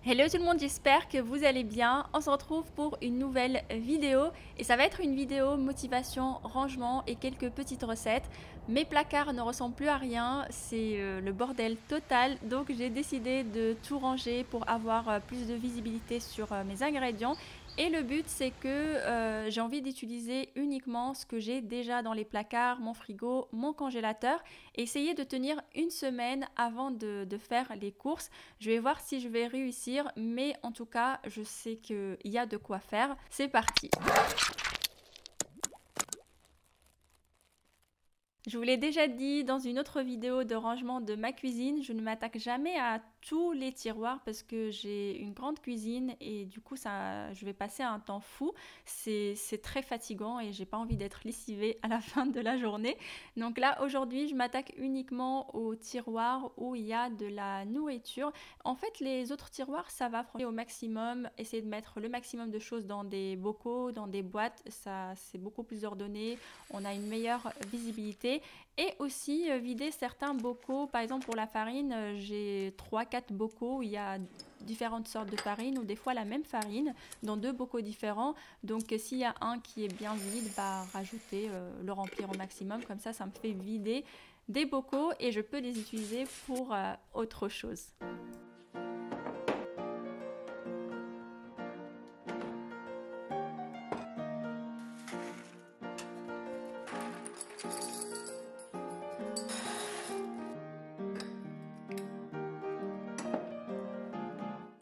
Hello tout le monde, j'espère que vous allez bien. On se retrouve pour une nouvelle vidéo et ça va être une vidéo motivation, rangement et quelques petites recettes. Mes placards ne ressemblent plus à rien, c'est le bordel total, donc j'ai décidé de tout ranger pour avoir plus de visibilité sur mes ingrédients. Et le but, c'est que j'ai envie d'utiliser uniquement ce que j'ai déjà dans les placards, mon frigo, mon congélateur, et essayer de tenir une semaine avant de faire les courses. Je vais voir si je vais réussir, mais en tout cas, je sais qu'il y a de quoi faire. C'est parti! Je vous l'ai déjà dit dans une autre vidéo de rangement de ma cuisine, je ne m'attaque jamais à tous les tiroirs parce que j'ai une grande cuisine et du coup je vais passer un temps fou. C'est très fatigant et j'ai pas envie d'être lessivée à la fin de la journée. Donc là aujourd'hui je m'attaque uniquement aux tiroirs où il y a de la nourriture. En fait les autres tiroirs ça va franchir au maximum, essayer de mettre le maximum de choses dans des bocaux, dans des boîtes, ça c'est beaucoup plus ordonné, on a une meilleure visibilité. Et aussi vider certains bocaux, par exemple pour la farine, j'ai 3-4 bocaux où il y a différentes sortes de farine ou des fois la même farine dans deux bocaux différents. Donc s'il y a un qui est bien vide, bah, rajouter, le remplir au maximum, comme ça me fait vider des bocaux et je peux les utiliser pour autre chose.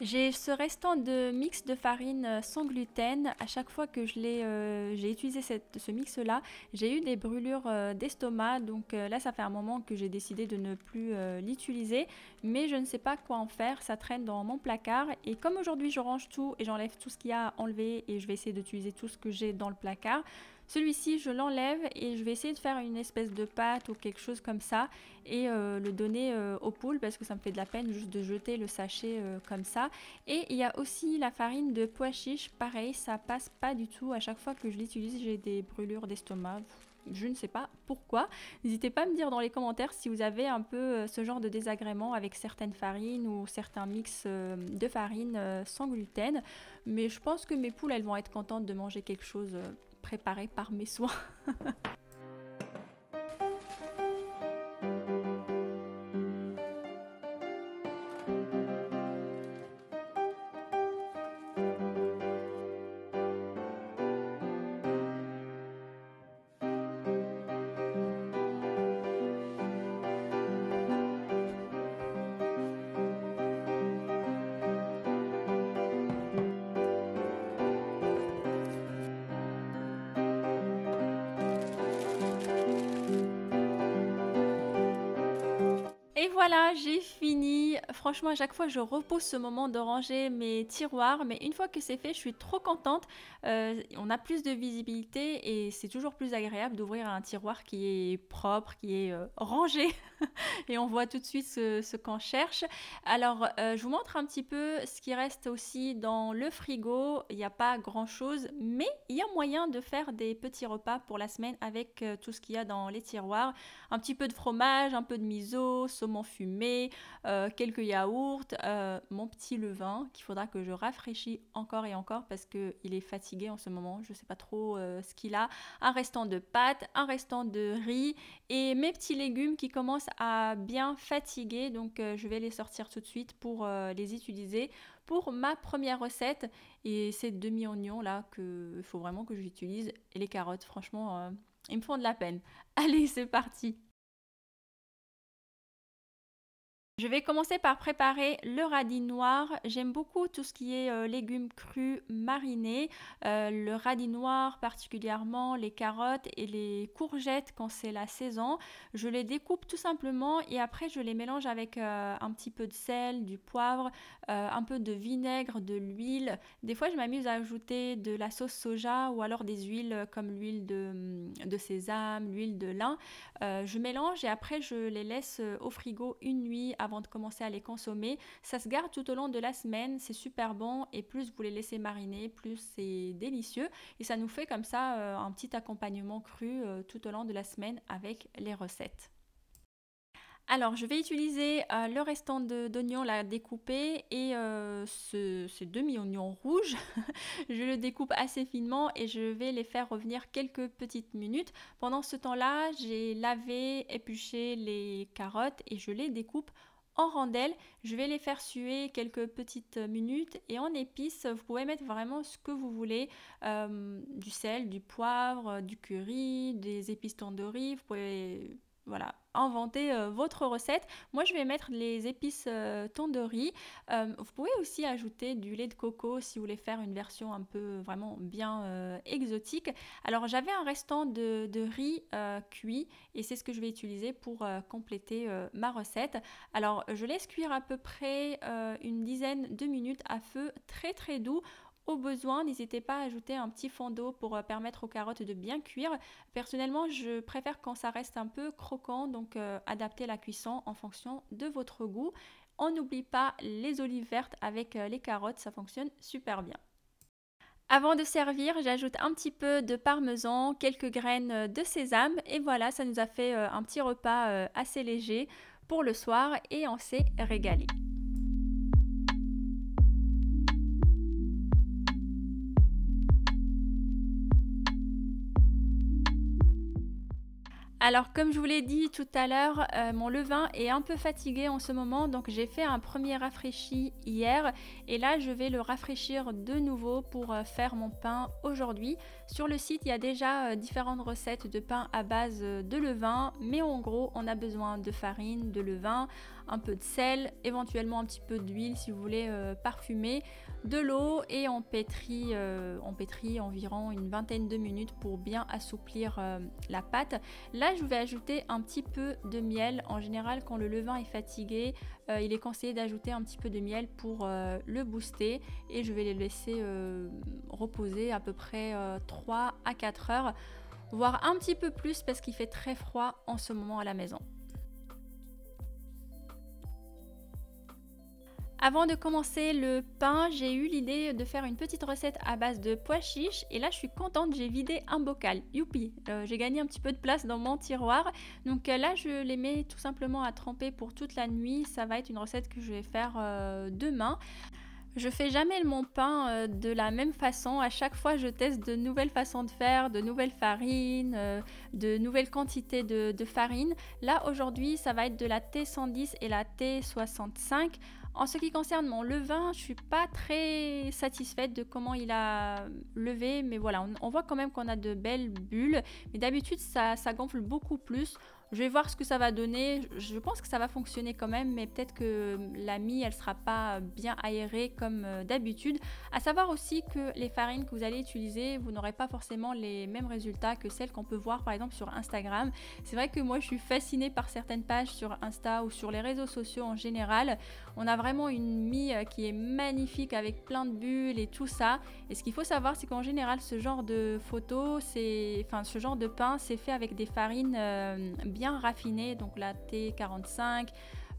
J'ai ce restant de mix de farine sans gluten. À chaque fois que j'ai utilisé ce mix-là, j'ai eu des brûlures d'estomac. Donc là, ça fait un moment que j'ai décidé de ne plus l'utiliser. Mais je ne sais pas quoi en faire. Ça traîne dans mon placard. Et comme aujourd'hui, je range tout et j'enlève tout ce qu'il y a à enlever et je vais essayer d'utiliser tout ce que j'ai dans le placard. Celui-ci, je l'enlève et je vais essayer de faire une espèce de pâte ou quelque chose comme ça et le donner aux poules parce que ça me fait de la peine juste de jeter le sachet comme ça. Et il y a aussi la farine de pois chiche, pareil, ça passe pas du tout. À chaque fois que je l'utilise, j'ai des brûlures d'estomac. Je ne sais pas pourquoi. N'hésitez pas à me dire dans les commentaires si vous avez un peu ce genre de désagrément avec certaines farines ou certains mix de farine sans gluten. Mais je pense que mes poules, elles vont être contentes de manger quelque chose préparé par mes soins. Et voilà, j'ai fini. Franchement, à chaque fois, je repousse ce moment de ranger mes tiroirs. Mais une fois que c'est fait, je suis trop contente. On a plus de visibilité et c'est toujours plus agréable d'ouvrir un tiroir qui est propre, qui est rangé. Et on voit tout de suite ce qu'on cherche. Alors, je vous montre un petit peu ce qui reste aussi dans le frigo. Il n'y a pas grand-chose, mais il y a moyen de faire des petits repas pour la semaine avec tout ce qu'il y a dans les tiroirs. Un petit peu de fromage, un peu de miso, saumon fumé, quelques yaourts, mon petit levain qu'il faudra que je rafraîchisse encore et encore parce qu'il est fatigué en ce moment. Je ne sais pas trop ce qu'il a. Un restant de pâtes, un restant de riz et mes petits légumes qui commencent à bien fatiguer. Donc je vais les sortir tout de suite pour les utiliser pour ma première recette. Et ces demi-oignons là qu'il faut vraiment que j'utilise. Et les carottes, franchement, ils me font de la peine. Allez, c'est parti! Je vais commencer par préparer le radis noir. J'aime beaucoup tout ce qui est légumes crus marinés. Le radis noir particulièrement, les carottes et les courgettes quand c'est la saison. Je les découpe tout simplement et après je les mélange avec un petit peu de sel, du poivre, un peu de vinaigre, de l'huile. Des fois je m'amuse à ajouter de la sauce soja ou alors des huiles comme l'huile de sésame, l'huile de lin. Je mélange et après je les laisse au frigo une nuit avant de commencer à les consommer. Ça se garde tout au long de la semaine, c'est super bon et plus vous les laissez mariner, plus c'est délicieux et ça nous fait comme ça un petit accompagnement cru tout au long de la semaine avec les recettes. Alors, je vais utiliser le restant d'oignons là découpé et ces demi-oignons rouges. Je le découpe assez finement et je vais les faire revenir quelques petites minutes. Pendant ce temps-là, j'ai lavé, épluché les carottes et je les découpe en rondelles. Je vais les faire suer quelques petites minutes et en épices, vous pouvez mettre vraiment ce que vous voulez. Du sel, du poivre, du curry, des épices tandoori. Vous pouvez voilà, inventer votre recette. Moi, je vais mettre les épices tandoori. Vous pouvez aussi ajouter du lait de coco si vous voulez faire une version un peu vraiment bien exotique. Alors, j'avais un restant de riz cuit et c'est ce que je vais utiliser pour compléter ma recette. Alors, je laisse cuire à peu près une dizaine de minutes à feu très très doux. Au besoin, n'hésitez pas à ajouter un petit fond d'eau pour permettre aux carottes de bien cuire. Personnellement, je préfère quand ça reste un peu croquant, donc adaptez la cuisson en fonction de votre goût. On n'oublie pas les olives vertes avec les carottes, ça fonctionne super bien. Avant de servir, j'ajoute un petit peu de parmesan, quelques graines de sésame et voilà, ça nous a fait un petit repas assez léger pour le soir et on s'est régalé. Alors, comme je vous l'ai dit tout à l'heure, mon levain est un peu fatigué en ce moment, donc j'ai fait un premier rafraîchi hier et là je vais le rafraîchir de nouveau pour faire mon pain aujourd'hui. Sur le site, il y a déjà différentes recettes de pain à base de levain, mais en gros, on a besoin de farine, de levain, un peu de sel, éventuellement un petit peu d'huile si vous voulez parfumer, de l'eau et on pétrit environ une vingtaine de minutes pour bien assouplir la pâte. Là, je vais ajouter un petit peu de miel. En général, quand le levain est fatigué, il est conseillé d'ajouter un petit peu de miel pour le booster et je vais les laisser reposer à peu près 3 à 4 heures, voire un petit peu plus parce qu'il fait très froid en ce moment à la maison. Avant de commencer le pain, j'ai eu l'idée de faire une petite recette à base de pois chiches et là je suis contente, j'ai vidé un bocal. Youpi, j'ai gagné un petit peu de place dans mon tiroir. Donc là je les mets tout simplement à tremper pour toute la nuit. Ça va être une recette que je vais faire demain. Je fais jamais mon pain de la même façon. À chaque fois, je teste de nouvelles façons de faire, de nouvelles farines, de nouvelles quantités de farine. Là, aujourd'hui, ça va être de la T110 et la T65. En ce qui concerne mon levain, je suis pas très satisfaite de comment il a levé, mais voilà, on voit quand même qu'on a de belles bulles. Mais d'habitude, ça gonfle beaucoup plus. Je vais voir ce que ça va donner. Je pense que ça va fonctionner quand même, mais peut-être que la mie, elle sera pas bien aérée comme d'habitude. À savoir aussi que les farines que vous allez utiliser, vous n'aurez pas forcément les mêmes résultats que celles qu'on peut voir par exemple sur Instagram. C'est vrai que moi, je suis fascinée par certaines pages sur Insta ou sur les réseaux sociaux en général. On a vraiment une mie qui est magnifique avec plein de bulles et tout ça. Et ce qu'il faut savoir, c'est qu'en général, ce genre de photos, ce genre de pain, c'est fait avec des farines bien raffinées, donc la T45,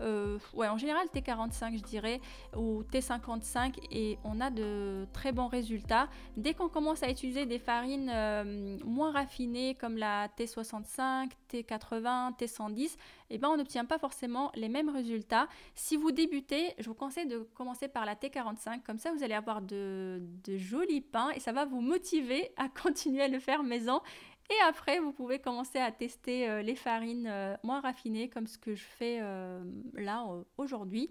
en général T45 je dirais, ou T55 et on a de très bons résultats. Dès qu'on commence à utiliser des farines moins raffinées comme la T65, T80, T110, eh ben, on n'obtient pas forcément les mêmes résultats. Si vous débutez, je vous conseille de commencer par la T45, comme ça vous allez avoir de jolis pains et ça va vous motiver à continuer à le faire maison. Et après, vous pouvez commencer à tester les farines moins raffinées comme ce que je fais là aujourd'hui.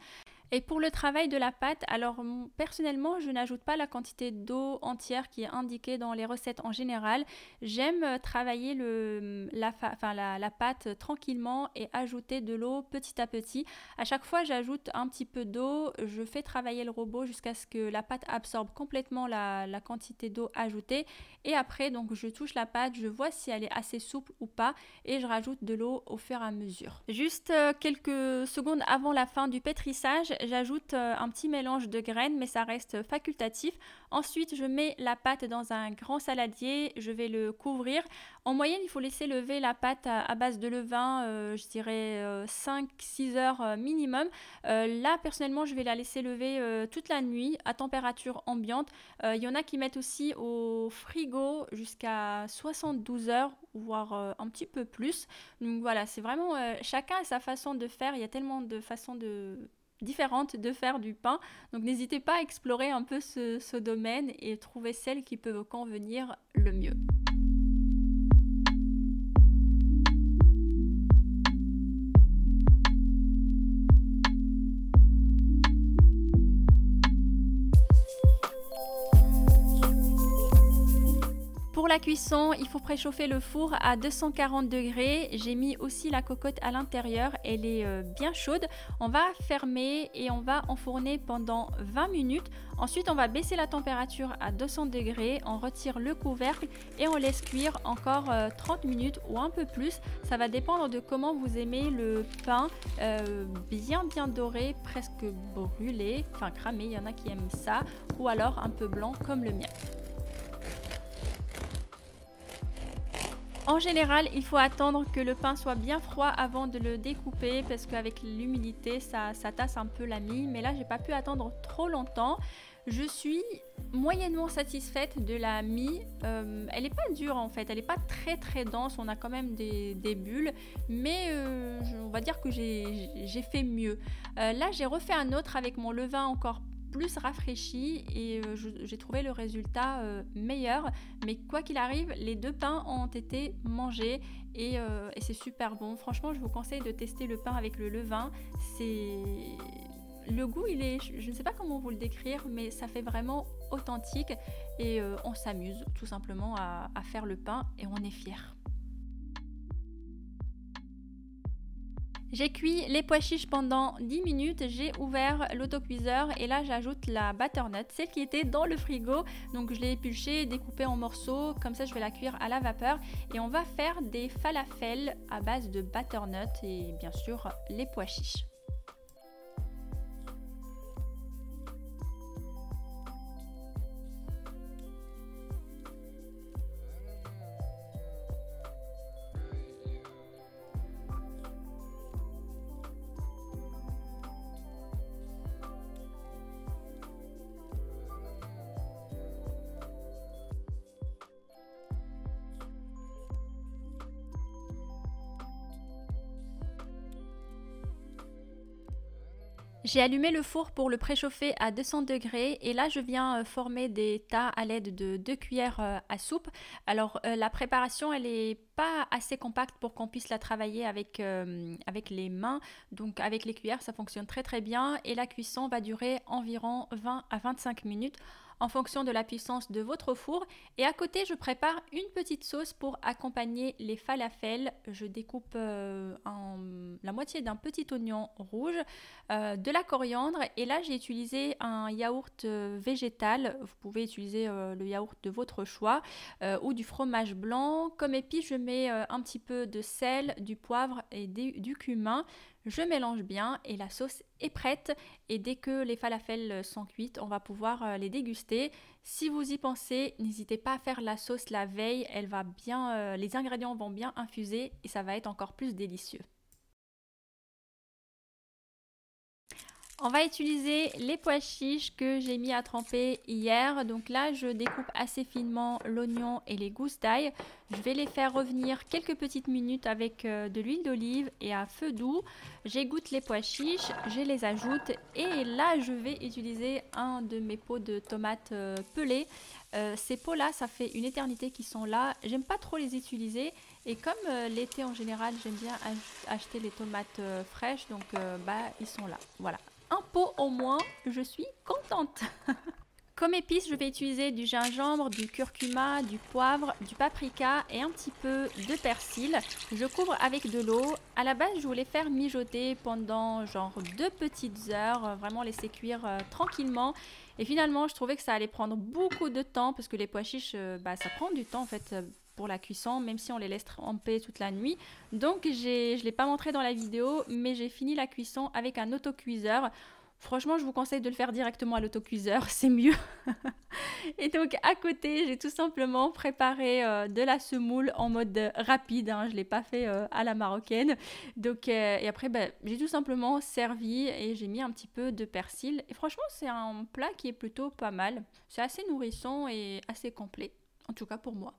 Et pour le travail de la pâte, alors personnellement, je n'ajoute pas la quantité d'eau entière qui est indiquée dans les recettes en général. J'aime travailler la pâte tranquillement et ajouter de l'eau petit à petit. À chaque fois, j'ajoute un petit peu d'eau, je fais travailler le robot jusqu'à ce que la pâte absorbe complètement la quantité d'eau ajoutée. Et après, donc, je touche la pâte, je vois si elle est assez souple ou pas et je rajoute de l'eau au fur et à mesure. Juste quelques secondes avant la fin du pétrissage, j'ajoute un petit mélange de graines, mais ça reste facultatif. Ensuite, je mets la pâte dans un grand saladier, je vais le couvrir. En moyenne, il faut laisser lever la pâte à base de levain, je dirais 5-6 heures minimum. Là, personnellement, je vais la laisser lever toute la nuit à température ambiante. Il y en a qui mettent aussi au frigo jusqu'à 72 heures, voire un petit peu plus. Donc voilà, c'est vraiment chacun a sa façon de faire. Il y a tellement de façons différentes de faire du pain. Donc n'hésitez pas à explorer un peu ce domaine et trouver celle qui peut vous convenir le mieux. Pour la cuisson, il faut préchauffer le four à 240 degrés. J'ai mis aussi la cocotte à l'intérieur, elle est bien chaude. On va fermer et on va enfourner pendant 20 minutes. Ensuite, on va baisser la température à 200 degrés, on retire le couvercle et on laisse cuire encore 30 minutes ou un peu plus. Ça va dépendre de comment vous aimez le pain, bien doré, presque brûlé, enfin cramé, il y en a qui aiment ça, ou alors un peu blanc comme le mien. En général, il faut attendre que le pain soit bien froid avant de le découper parce qu'avec l'humidité, ça tasse un peu la mie. Mais là, j'ai pas pu attendre trop longtemps. Je suis moyennement satisfaite de la mie. Elle n'est pas dure en fait, elle n'est pas très dense. On a quand même des bulles, mais on va dire que j'ai fait mieux. Là, j'ai refait un autre avec mon levain encore plus rafraîchi et j'ai trouvé le résultat meilleur, mais quoi qu'il arrive, les deux pains ont été mangés et c'est super bon. Franchement, je vous conseille de tester le pain avec le levain. Le goût, je ne sais pas comment vous le décrire, mais ça fait vraiment authentique et on s'amuse tout simplement à faire le pain et on est fiers. J'ai cuit les pois chiches pendant 10 minutes, j'ai ouvert l'autocuiseur et là j'ajoute la butternut, celle qui était dans le frigo. Donc je l'ai épluchée, découpée en morceaux, comme ça je vais la cuire à la vapeur. Et on va faire des falafels à base de butternut et bien sûr les pois chiches. J'ai allumé le four pour le préchauffer à 200 degrés et là je viens former des tas à l'aide de 2 cuillères à soupe. Alors la préparation elle est pas assez compacte pour qu'on puisse la travailler avec les mains, donc avec les cuillères ça fonctionne très bien et la cuisson va durer environ 20 à 25 minutes en fonction de la puissance de votre four. Et à côté, je prépare une petite sauce pour accompagner les falafels. Je découpe la moitié d'un petit oignon rouge, de la coriandre et là j'ai utilisé un yaourt végétal. Vous pouvez utiliser le yaourt de votre choix ou du fromage blanc. Comme épice, je mets un petit peu de sel, du poivre et du cumin. Je mélange bien et la sauce est prête et dès que les falafels sont cuites, on va pouvoir les déguster. Si vous y pensez, n'hésitez pas à faire la sauce la veille, elle va bien, les ingrédients vont bien infuser et ça va être encore plus délicieux. On va utiliser les pois chiches que j'ai mis à tremper hier. Donc là, je découpe assez finement l'oignon et les gousses d'ail. Je vais les faire revenir quelques petites minutes avec de l'huile d'olive et à feu doux. J'égoutte les pois chiches, je les ajoute et là, je vais utiliser un de mes pots de tomates pelées. Ces pots-là, ça fait une éternité qu'ils sont là. J'aime pas trop les utiliser. Et comme l'été en général, j'aime bien acheter les tomates fraîches. Donc, ils sont là. Voilà. Un pot au moins, je suis contente. Comme épices, je vais utiliser du gingembre, du curcuma, du poivre, du paprika et un petit peu de persil. Je couvre avec de l'eau. À la base, je voulais faire mijoter pendant genre 2 petites heures, vraiment laisser cuire tranquillement. Et finalement, je trouvais que ça allait prendre beaucoup de temps parce que les pois chiches, ça prend du temps en fait pour la cuisson, même si on les laisse tremper toute la nuit. Donc je ne l'ai pas montré dans la vidéo, mais j'ai fini la cuisson avec un autocuiseur. Franchement, je vous conseille de le faire directement à l'autocuiseur, c'est mieux. Et donc à côté, j'ai tout simplement préparé de la semoule en mode rapide, hein, je ne l'ai pas fait à la marocaine. Donc, et après, bah, j'ai tout simplement servi et j'ai mis un petit peu de persil. Et franchement, c'est un plat qui est plutôt pas mal. C'est assez nourrissant et assez complet, en tout cas pour moi.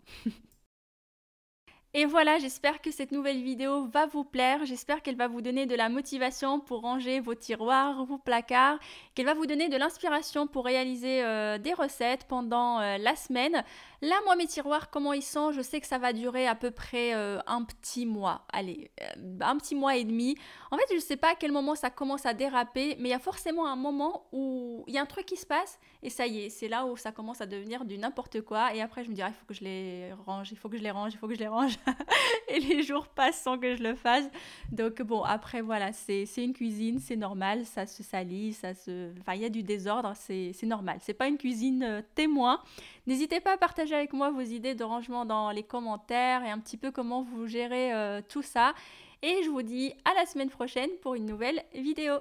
Et voilà, j'espère que cette nouvelle vidéo va vous plaire, j'espère qu'elle va vous donner de la motivation pour ranger vos tiroirs, vos placards, qu'elle va vous donner de l'inspiration pour réaliser des recettes pendant la semaine. Là, moi, mes tiroirs, comment ils sont, je sais que ça va durer à peu près un petit mois, allez, un petit mois et demi. En fait, je ne sais pas à quel moment ça commence à déraper, mais il y a forcément un moment où il y a un truc qui se passe et ça y est, c'est là où ça commence à devenir du n'importe quoi. Et après, je me dis, ah, il faut que je les range, il faut que je les range, il faut que je les range. Et les jours passent sans que je le fasse. Donc bon, après voilà, c'est une cuisine, c'est normal, ça se salit, enfin il y a du désordre, c'est normal. C'est pas une cuisine témoin. N'hésitez pas à partager avec moi vos idées de rangement dans les commentaires et un petit peu comment vous gérez tout ça. Et je vous dis à la semaine prochaine pour une nouvelle vidéo.